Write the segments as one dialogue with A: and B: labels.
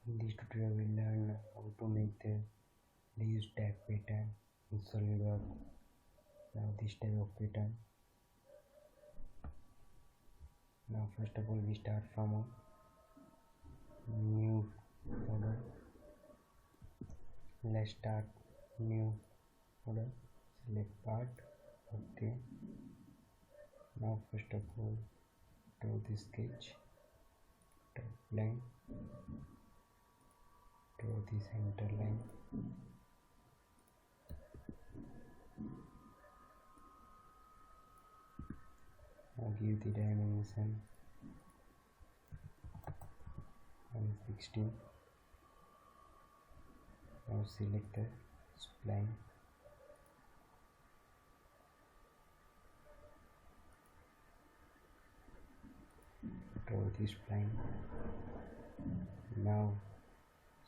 A: In this tutorial we learn how to make the reuse tag pattern in SolidWorks. Now this type of pattern. Now first of all we start from a new folder. Let's start new folder. Select part. Okay. Now first of all draw the sketch. Top line. Draw the center line. Now give the dimension 116. Now select the spline. Draw the spline. Now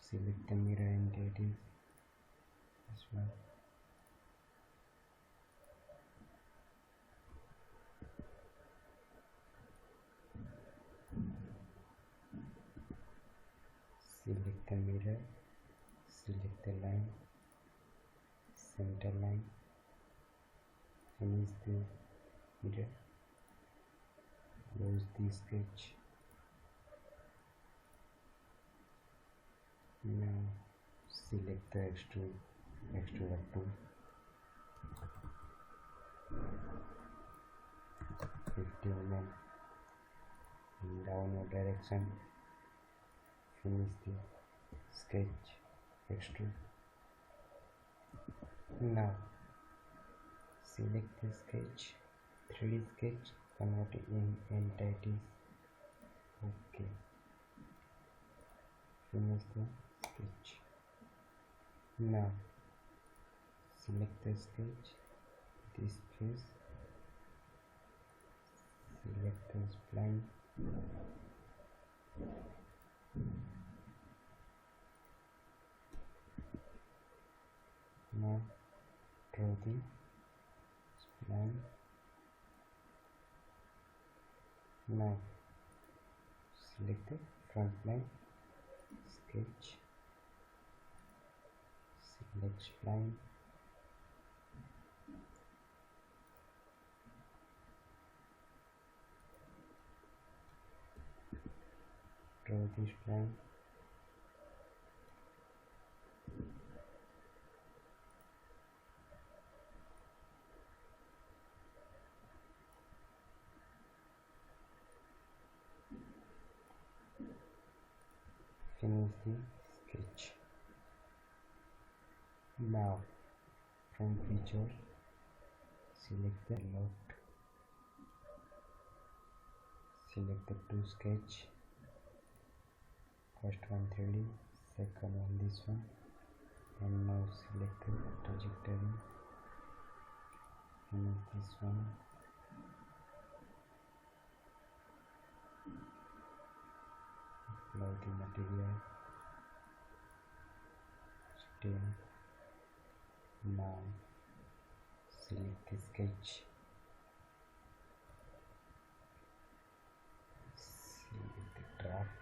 A: select the mirror entities as well. Select the mirror, select the line, center line, finish the mirror, close the sketch. Now select the extruder tool, 50 mm in downward direction. Finish the sketch, extrude. Now select the sketch, 3D sketch, convert it in entities. Okay. Finish the sketch. Now select the sketch, this face, select the spline. Now draw the spline. Now select the front line, sketch, select spline. Draw the spline. Finish the sketch. Now from feature select the loft, select the two sketch, first one 3D, second one this one, and now select the trajectory. Finish this one. Apply the material, stain. Now select the sketch, select the draft,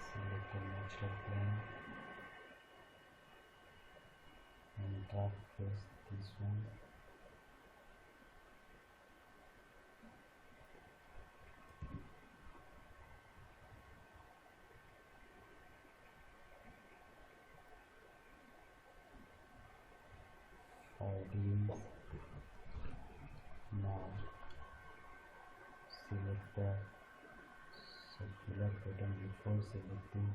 A: select the natural plane, and draft first this one. Now select the circular pattern. Before selecting,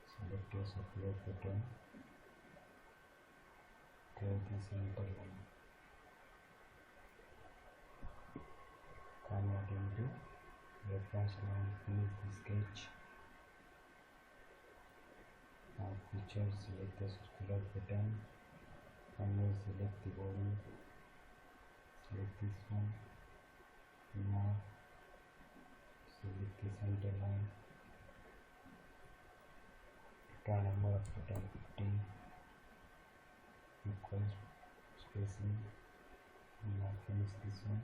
A: select your circular pattern. Draw the center line. Convert into reference line. Finish the sketch. Now feature, select the circular pattern. And now select the body, select this one. Now select the center line, return number of pattern 15 equals spacing. Now finish this one.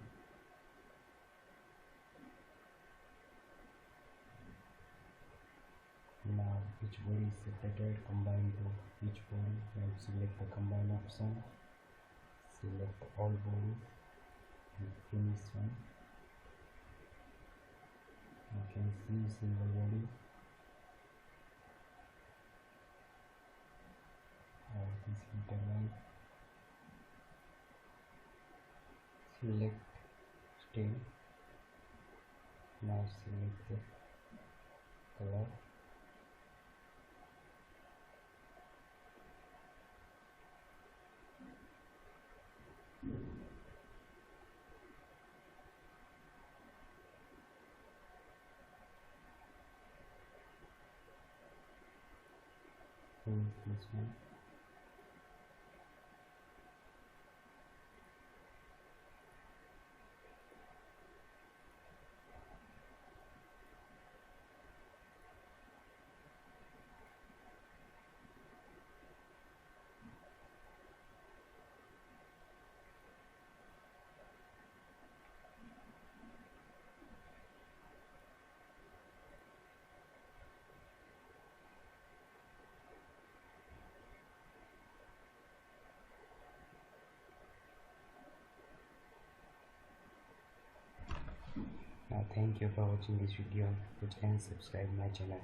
A: each body is separated, combine to each body. Now select the combine option, select all bodies and finish one. You can see single body. This interval. Select stain. Now select the color. Finish this one. Now thank you for watching this video. You can subscribe my channel.